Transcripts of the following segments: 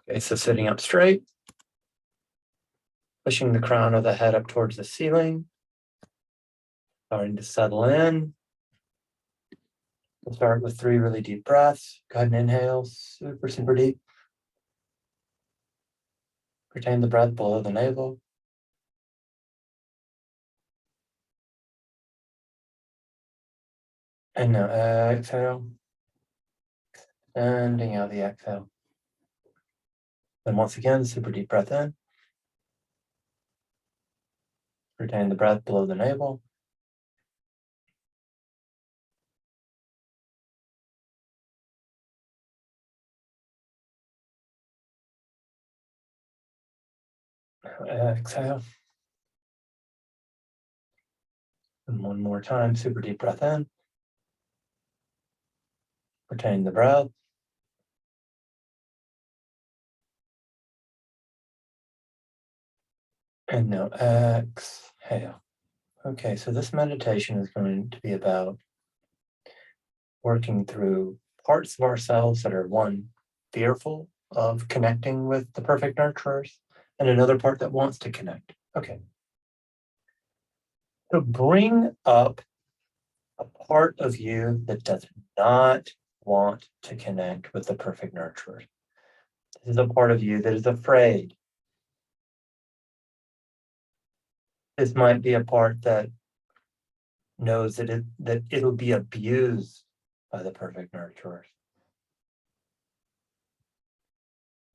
Okay, so sitting up straight, pushing the crown of the head up towards the ceiling, starting to settle in. We'll start with 3 really deep breaths. Go ahead and inhale, super, super deep. Retain the breath below the navel. And now exhale, extending out the exhale. Then once again, super deep breath in. Retain the breath below the navel. Exhale. And one more time, super deep breath in. Retain the breath. And now exhale. Okay, so this meditation is going to be about working through parts of ourselves that are, one, fearful of connecting with the perfect nurturers, and another part that wants to connect. Okay. So bring up a part of you that does not want to connect with the perfect nurturers. This is a part of you that is afraid. This might be a part that knows that it'll be abused by the perfect nurturers.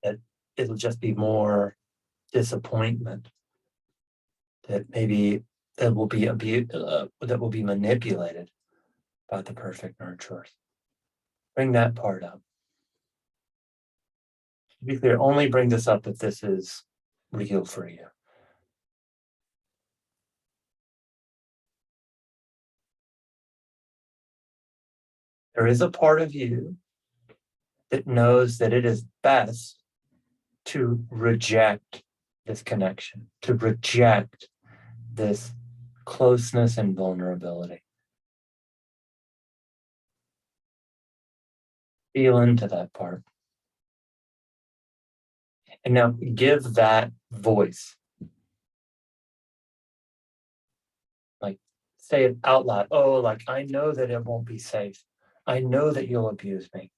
That it'll just be more disappointment. That maybe that will be manipulated by the perfect nurturers. Bring that part up. To be clear, only bring this up if this is real for you. There is a part of you that knows that it is best to reject this connection, to reject this closeness and vulnerability. Feel into that part. And now give that voice. Like, say it out loud. Oh, like, I know that it won't be safe. I know that you'll abuse me.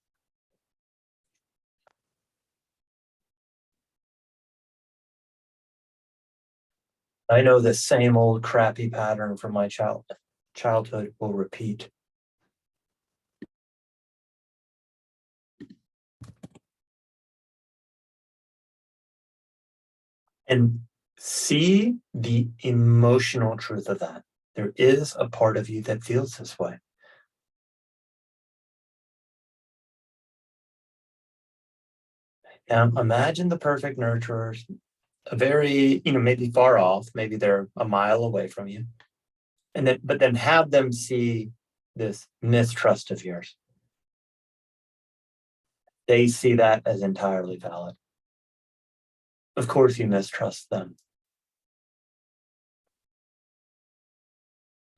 I know the same old crappy pattern from my childhood will repeat. And see the emotional truth of that. There is a part of you that feels this way. Now imagine the perfect nurturers, a very, maybe far off, maybe they're a mile away from you. But then have them see this mistrust of yours. They see that as entirely valid. Of course you mistrust them.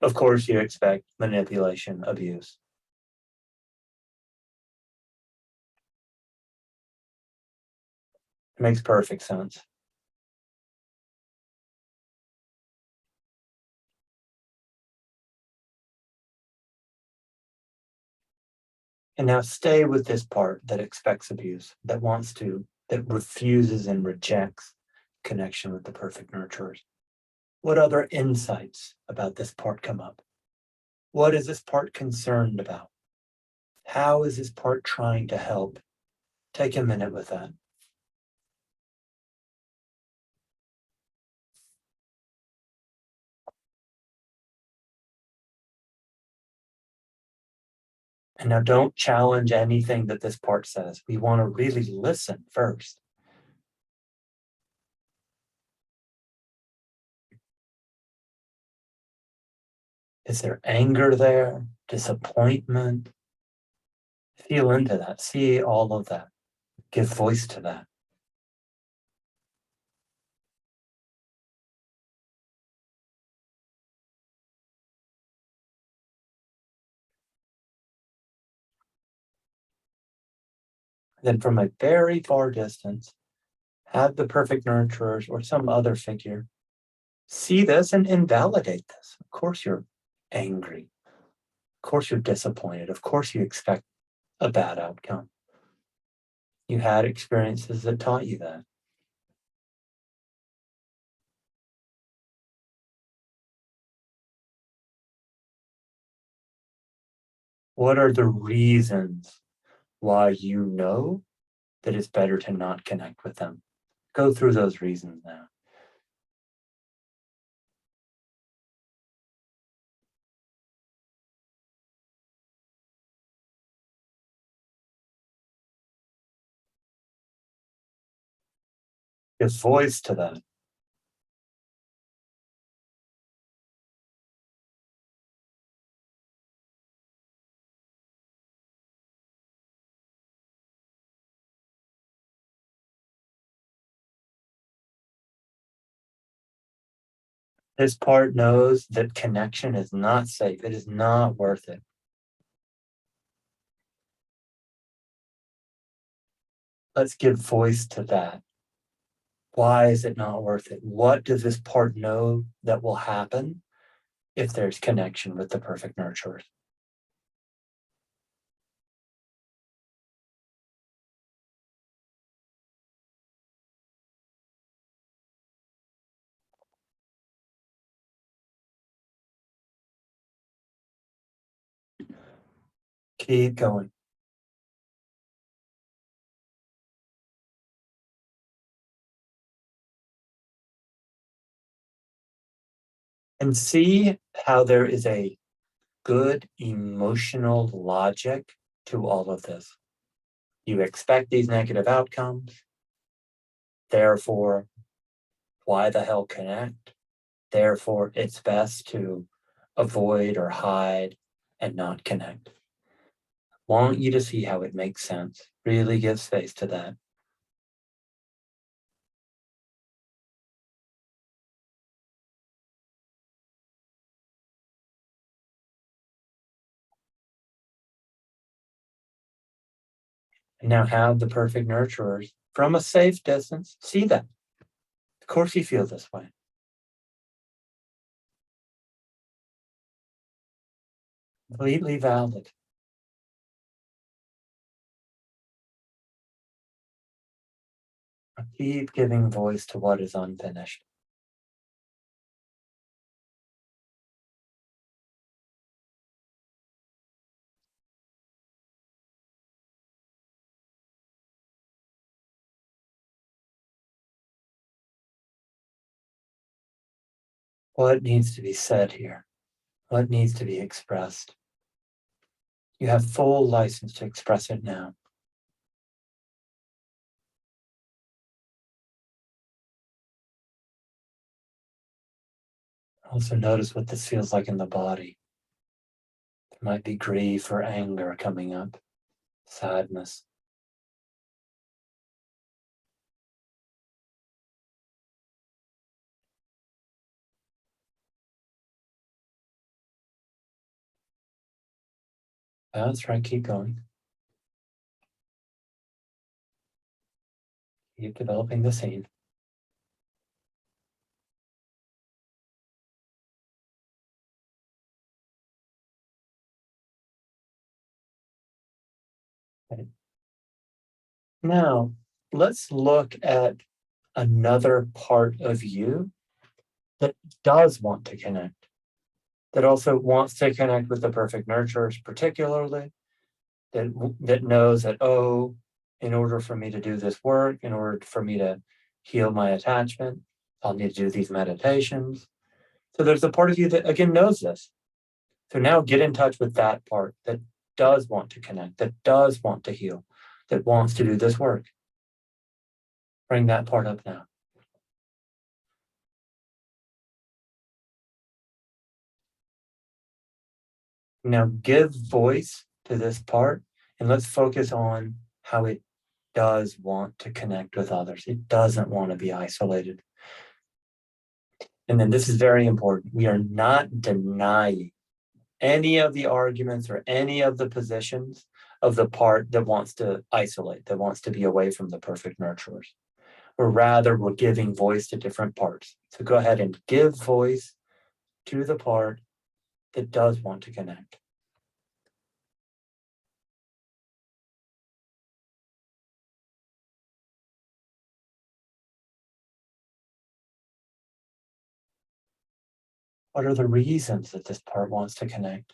Of course you expect manipulation, abuse. It makes perfect sense. And now stay with this part that expects abuse, that refuses and rejects connection with the perfect nurturers. What other insights about this part come up? What is this part concerned about? How is this part trying to help? Take a minute with that. And now don't challenge anything that this part says. We want to really listen first. Is there anger there? Disappointment? Feel into that. See all of that. Give voice to that. Then from a very far distance, Have the perfect nurturers or some other figure see this and invalidate this. Of course you're angry. Of course you're disappointed. Of course you expect a bad outcome. You had experiences that taught you that. What are the reasons why you know that it's better to not connect with them? Go through those reasons now. Give voice to that. This part knows that connection is not safe. It is not worth it. Let's give voice to that. Why is it not worth it? What does this part know that will happen if there's connection with the perfect nurturers? Keep going. And see how there is a good emotional logic to all of this. You expect these negative outcomes. Therefore, why the hell connect? Therefore, it's best to avoid or hide and not connect. Want you to see how it makes sense. Really give space to that. And now have the perfect nurturers from a safe distance see that. Of course you feel this way. Completely valid. Keep giving voice to what is unfinished. What needs to be said here? What needs to be expressed? You have full license to express it now. Also notice what this feels like in the body. There might be grief or anger coming up, sadness. That's right, keep going. Keep developing the scene. Okay. Now, let's look at another part of you that does want to connect, that also wants to connect with the perfect nurturers, particularly that knows that, oh, in order for me to do this work, in order for me to heal my attachment, I'll need to do these meditations. So there's a part of you that, again, knows this. So now get in touch with that part that does want to connect, that does want to heal, that wants to do this work. Bring that part up now. Now give voice to this part and let's focus on how it does want to connect with others. It doesn't want to be isolated. And then this is very important. We are not denying any of the arguments or any of the positions of the part that wants to isolate, that wants to be away from the perfect nurturers. or rather we're giving voice to different parts. So go ahead and give voice to the part that does want to connect. What are the reasons that this part wants to connect?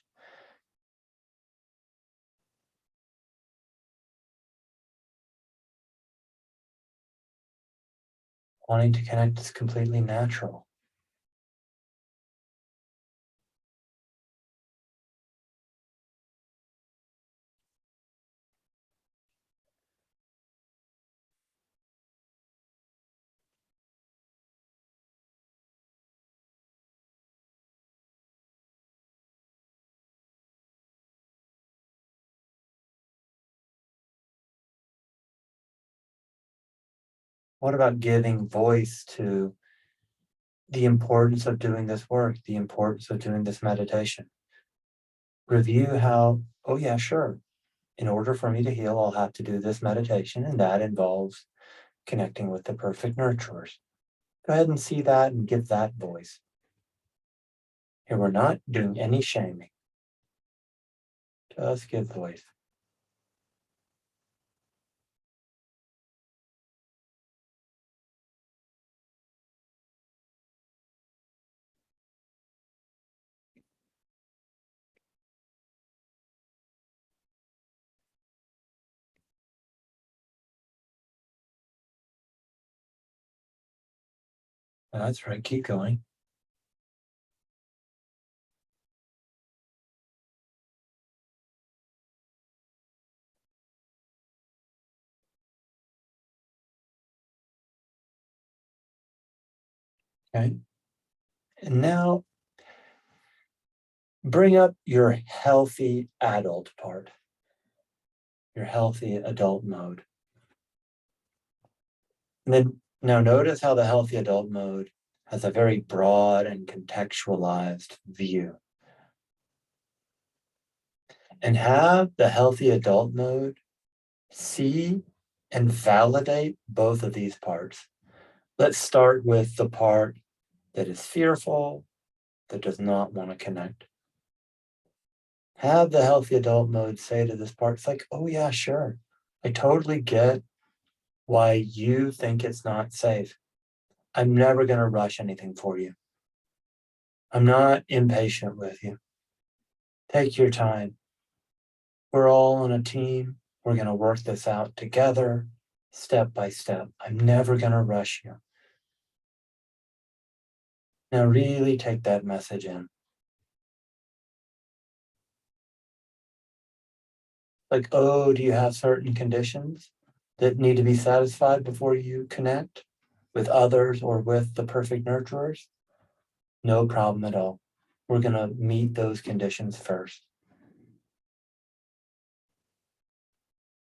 Wanting to connect is completely natural. What about giving voice to the importance of doing this work, the importance of doing this meditation? Review how, oh yeah, sure. In order for me to heal, I'll have to do this meditation, and that involves connecting with the perfect nurturers. Go ahead and see that and give that voice. Here, we're not doing any shaming. Just give voice. That's right, keep going. Okay. And now bring up your healthy adult part, your healthy adult mode. And then now notice how the healthy adult mode has a very broad and contextualized view. And have the healthy adult mode see and validate both of these parts. Let's start with the part that is fearful, that does not want to connect. Have the healthy adult mode say to this part, it's like, oh yeah, sure. I totally get why you think it's not safe. I'm never going to rush anything for you. I'm not impatient with you. Take your time. We're all on a team. We're going to work this out together, step by step. I'm never going to rush you. Now, really take that message in. Like, oh, do you have certain conditions that need to be satisfied before you connect with others or with the perfect nurturers? No problem at all. We're going to meet those conditions first.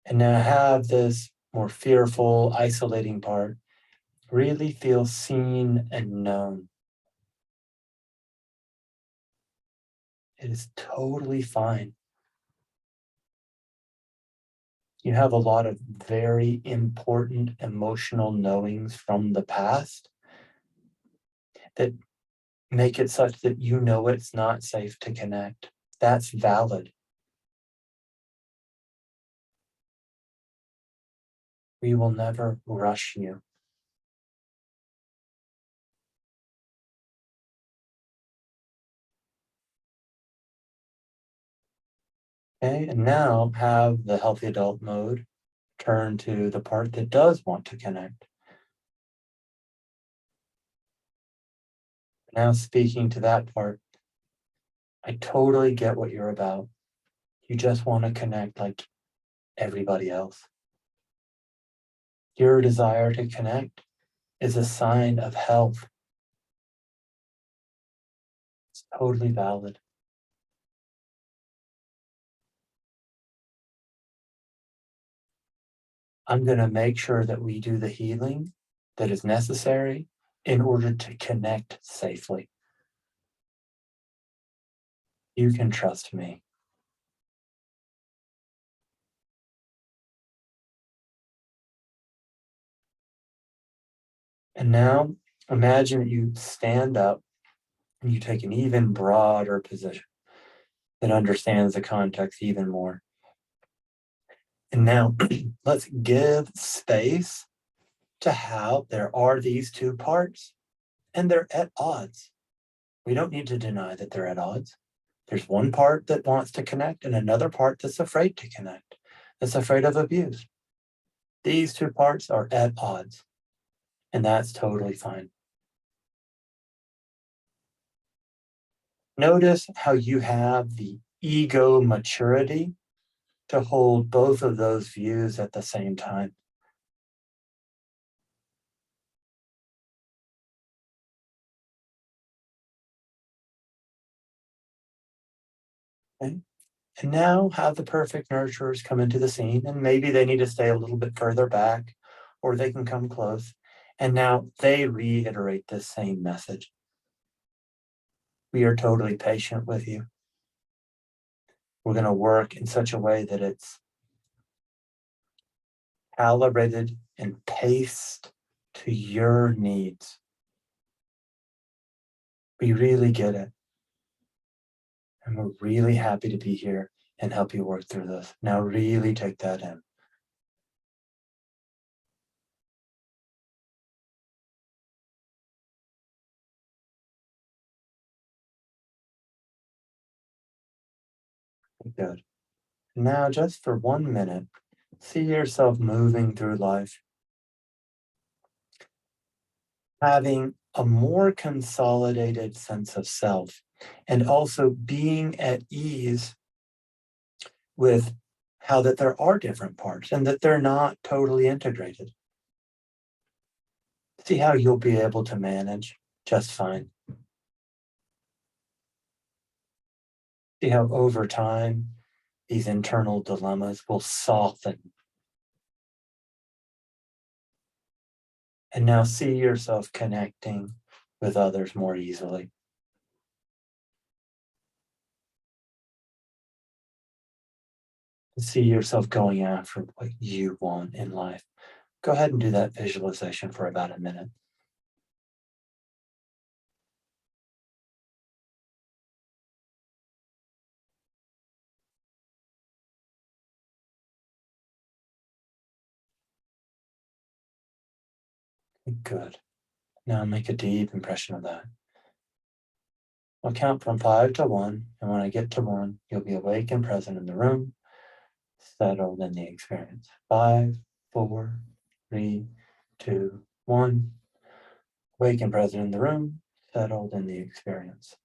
And now have this more fearful, isolating part really feel seen and known. It is totally fine. You have a lot of very important emotional knowings from the past that make it such that you know it's not safe to connect. That's valid. We will never rush you. Okay, and now have the healthy adult mode turn to the part that does want to connect. Now speaking to that part, I totally get what you're about. You just want to connect like everybody else. Your desire to connect is a sign of health. It's totally valid. I'm going to make sure that we do the healing that is necessary in order to connect safely. You can trust me. And now imagine that you stand up and you take an even broader position that understands the context even more. And now let's give space to how there are these two parts and they're at odds. We don't need to deny that they're at odds. There's one part that wants to connect and another part that's afraid to connect, that's afraid of abuse. These two parts are at odds, and that's totally fine. Notice how you have the ego maturity to hold both of those views at the same time. Okay? And now have the perfect nurturers come into the scene, and maybe they need to stay a little bit further back, or they can come close. And now they reiterate this same message. We are totally patient with you. We're going to work in such a way that it's calibrated and paced to your needs. We really get it. And we're really happy to be here and help you work through this. Now really take that in. Good. Now just for 1 minute, see yourself moving through life, having a more consolidated sense of self, and also being at ease with how that there are different parts and that they're not totally integrated. See how you'll be able to manage just fine. See how over time, these internal dilemmas will soften. And now see yourself connecting with others more easily. See yourself going after what you want in life. Go ahead and do that visualization for about a minute. Good. Now make a deep impression of that. I'll count from 5 to 1, and when I get to 1, you'll be awake and present in the room, settled in the experience. 5, 4, 3, 2, 1. Awake and present in the room, settled in the experience.